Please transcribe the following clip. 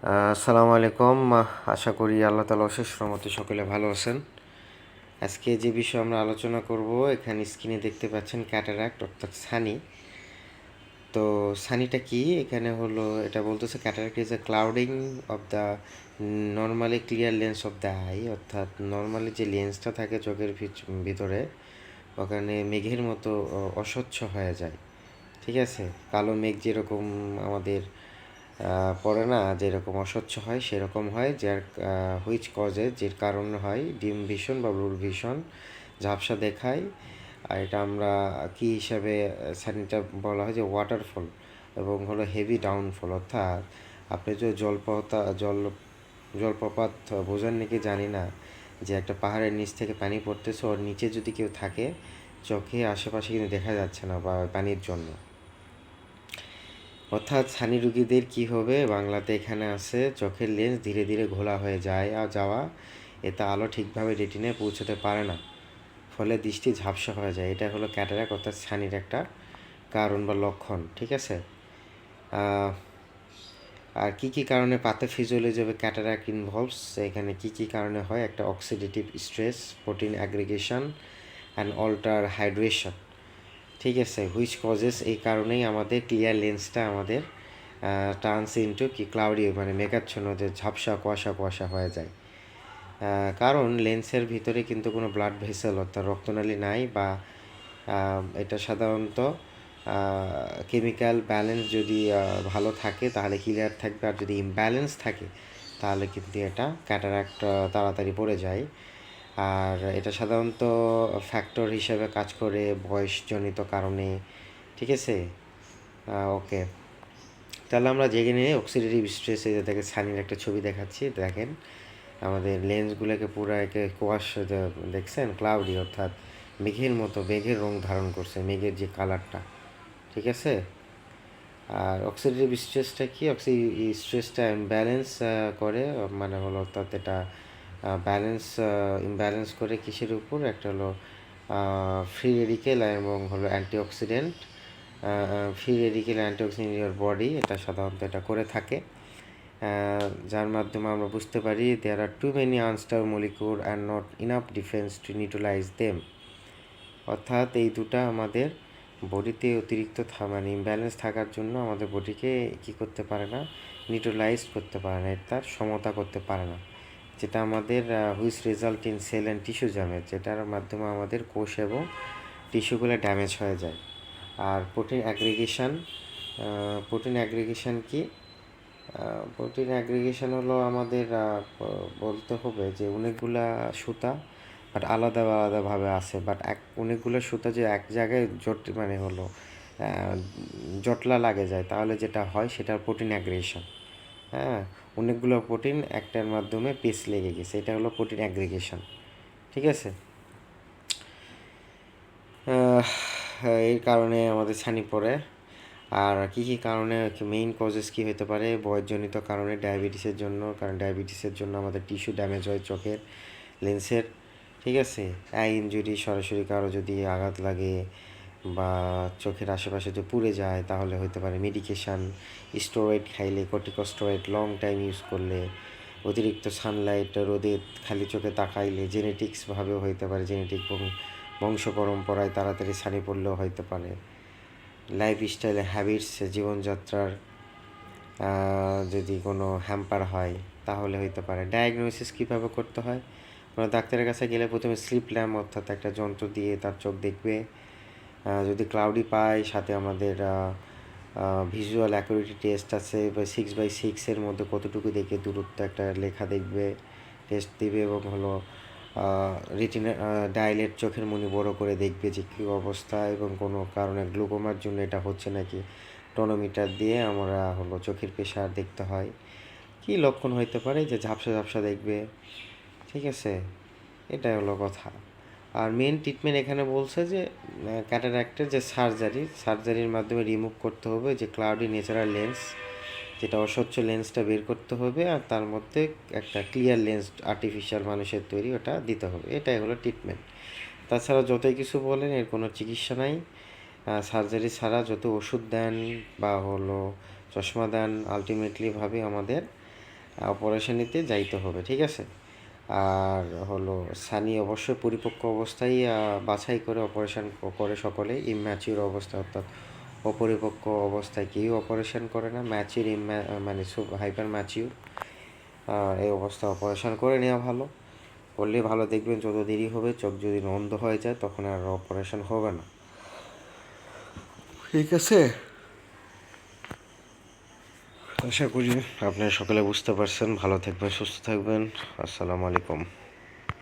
আসসালামু আলাইকুম। আশা করি আল্লাহ তাআলা অশেষ রহমতে সকলে ভালো আছেন। আজকে যে বিষয়ে আমরা আলোচনা করব, এখানে স্ক্রিনে দেখতে পাচ্ছেন ক্যাটারাক্ট অর্থাৎ ছানি। তো ছানিটা কি? এখানে হলো এটা বলতেছে cataract is a clouding of the normally clear lens of the I, অর্থাৎ নর্মালি যে লেন্সটা থাকে চোখের ভিতরে ওখানে মেঘের মতো অস্বচ্ছ হয়ে যায়। ঠিক আছে, কালো মেঘ যেরকম আমাদের পড়ে না, যেরকম অস্বচ্ছ হয় সেরকম হয়, যার হুইচ কজে যে কারণ হয় ডিম ভিশন বা ব্লুর ভিশন, ঝাপসা দেখায়। আর এটা আমরা কি হিসাবে সানিটা বলা হয় যে ওয়াটারফল এবং হলো হেভি ডাউনফল, অর্থাৎ আপনি যে জলপ্রপাত বোঝেন নাকি জানি না, যে একটা পাহাড়ের নিচ থেকে পানি পড়তেছে, ওর নিচে যদি কেউ থাকে চোখে আশেপাশে কিন্তু দেখা যাচ্ছে না বা পানির জন্য। অর্থাৎ ছানি রুগীদের কি হবে, বাংলাতে এখানে আছে চোখের লেন্স ধীরে ধীরে ঘোলা হয়ে যায় আর যাওয়া, এতে আলো ঠিকভাবে রেটিনায় পৌঁছতে পারে না, ফলে দৃষ্টি ঝাপসা হয়ে যায়। এটা হলো ক্যাটারাক্ট অর্থাৎ ছানির একটা কারণ বা লক্ষণ। ঠিক আছে, আর কি কি কারণে প্যাথোফিজিওলজি অফ ক্যাটারাক্ট ইনভলভস, এখানে কি কি কারণে হয়? একটা oxidative stress, protein aggregation and alter hydration. ঠিক আছে, হুইচ কজেস, এই কারণেই আমাদের ক্লিয়ার লেন্সটা আমাদের টার্নস ইনটু কি ক্লাউডি, মানে মেঘাচ্ছন্ন, যে ঝাপসা কুয়াশা কুয়াশা হয়ে যায়। কারণ লেন্সের ভিতরে কিন্তু কোনো ব্লাড ভেসেল অর্থাৎ রক্তনালী নাই, বা এটা সাধারণত কেমিক্যাল ব্যালেন্স যদি ভালো থাকে তাহলে ক্লিয়ার থাকবে, আর যদি ইমব্যালেন্স থাকে তাহলে কিন্তু এটা ক্যাটারাক্ট তাড়াতাড়ি পড়ে যায়। আর এটা সাধারণত ফ্যাক্টর হিসেবে কাজ করে বয়সজনিত কারণে। ঠিক আছে, ওকে, তাহলে আমরা জেগে নিয়ে অক্সিডেটিভ স্ট্রেসে দেখে ছানির একটা ছবি দেখাচ্ছি। দেখেন আমাদের লেন্সগুলোকে পুরো একে কুয়াশা দেখছেন, ক্লাউডি অর্থাৎ মেঘের মতো, মেঘের রং ধারণ করছে, মেঘের যে কালারটা। ঠিক আছে, আর অক্সিডেটিভ স্ট্রেসটা কি? স্ট্রেসটা ইমব্যালেন্স করে, মানে হলো অর্থাৎ এটা ব্যালেন্স ইমব্যালেন্স করে কিসের উপর? একটা হলো ফ্রি রেডিকেল এবং হলো antioxidant, free radical antioxidant in your body, এটা সাধারণত এটা করে থাকে, যার মাধ্যমে আমরা বুঝতে পারি there are too many unstable molecule and not enough defence to neutralise them. অর্থাৎ এই দুটা আমাদের বডিতে অতিরিক্ত মানে ইমব্যালেন্স থাকার জন্য আমাদের বডিকে কী করতে পারে না, নিউট্রালাইজ করতে পারে না, তার সমতা করতে পারে না, যেটা আমাদের which result in cell and tissue damage, যেটার মাধ্যমে আমাদের কোষ এবং টিস্যুগুলো ড্যামেজ হয়ে যায়। আর প্রোটিন অ্যাগ্রিগেশন, প্রোটিন অ্যাগ্রিগেশন কি? প্রোটিন অ্যাগ্রিগেশন হলো আমাদের বলতে হবে যে অনেকগুলা সুতা বাট আলাদা আলাদাভাবে আছে, বাট অনেকগুলো সুতা যে এক জায়গায় মানে হলো জটলা লাগে যায়, তাহলে যেটা হয় সেটা প্রোটিন অ্যাগ্রিগেশন। হ্যাঁ, অনেকগুলো প্রোটিন একটার মাধ্যমে পেস লেগে গেছে, এটা হলো প্রোটিন অ্যাগ্রিগেশন। ঠিক আছে, এই কারণে আমাদের ছানি পড়ে। আর কী কী কারণে, মেইন কজেস কী হতে পারে? বয়সজনিত কারণে, ডায়াবেটিসের জন্য, কারণ ডায়াবেটিসের জন্য আমাদের টিস্যু ড্যামেজ হয় চোখের লেন্সের। ঠিক আছে, আই ইনজুরি, সরাসরি কারো যদি আঘাত লাগে বা চোখের আশেপাশে যদি পুড়ে যায় তাহলে হতে পারে। মেডিকেশান, স্টেরয়েড খাইলে, কর্টিকোস্টেরয়েড লং টাইম ইউজ করলে, অতিরিক্ত সানলাইট, রোদে খালি চোখে তাকাইলে, জেনেটিক্সভাবেও হতে পারে, জেনেটিক বংশ পরম্পরায় তাড়াতাড়ি ছানি পড়লেও হতে পারে। লাইফস্টাইল হ্যাবিটস, জীবনযাত্রার যদি কোনো হ্যাম্পার হয় তাহলে হতে পারে। ডায়াগনোসিস কীভাবে করতে হয়? আমরা ডাক্তারের কাছে গেলে প্রথমে স্লিপ ল্যাম্প অর্থাৎ একটা যন্ত্র দিয়ে তার চোখ দেখবে, যদি ক্লাউডি পাই সাথে আমাদের ভিজুয়াল অ্যাকুরেটি টেস্ট আছে, বা 6x6 মধ্যে কতটুকু দেখে দূরত্ব একটা লেখা দেখবে, টেস্ট দিবে, এবং হলো রিটিনা ডাইলেট, চোখের মনি বড় করে দেখবে যে কী অবস্থা, এবং কোনো কারণে গ্লুকোমার জন্য এটা হচ্ছে নাকি, টোনোমিটার দিয়ে আমরা হলো চোখের প্রেশার দেখতে হয়। কী লক্ষণ হইতে পারে? যে ঝাপসা ঝাপসা দেখবে। ঠিক আছে, এটাই হলো কথা। আর মেন ট্রিটমেন্ট এখানে বলছে যে ক্যাটারাক্টের যে সার্জারির মাধ্যমে রিমুভ করতে হবে যে ক্লাউডি ন্যাচারাল লেন্স, যেটা অস্বচ্ছ লেন্সটা বের করতে হবে, আর তার মধ্যে একটা ক্লিয়ার লেন্স আর্টিফিশিয়াল মানুষের তৈরি ওটা দিতে হবে। এটাই হলো ট্রিটমেন্ট। তাছাড়া যতই কিছু বলেন এর কোনো চিকিৎসা নাই। সার্জারি ছাড়া যত ওষুধ দেন বা হলো চশমা দেন, আলটিমেটলিভাবে আমাদের অপারেশন নিতে যাইতে হবে, ঠিক আছে। আর হলো সানি অবশ্যই পরিপক্ক অবস্থায় বাছাই করে অপারেশন করে সকলে। ইম্যাচিউর অবস্থা অর্থাৎ অপরিপক্ক অবস্থায় কেউ অপারেশন করে না। ম্যাচিউর মানে হাইপার ম্যাচিউর এই অবস্থা অপারেশন করে নেওয়া ভালো, করলে ভালো। দেখবেন যত দেরি হবে, চোখ যদি অন্ধ হয়ে যায় তখন আর অপারেশন হবে না, ঠিক আছে। আশা করি আপনারা সকলে বুঝতে পারছেন। ভালো থাকবেন, সুস্থ থাকবেন। আসসালামু আলাইকুম।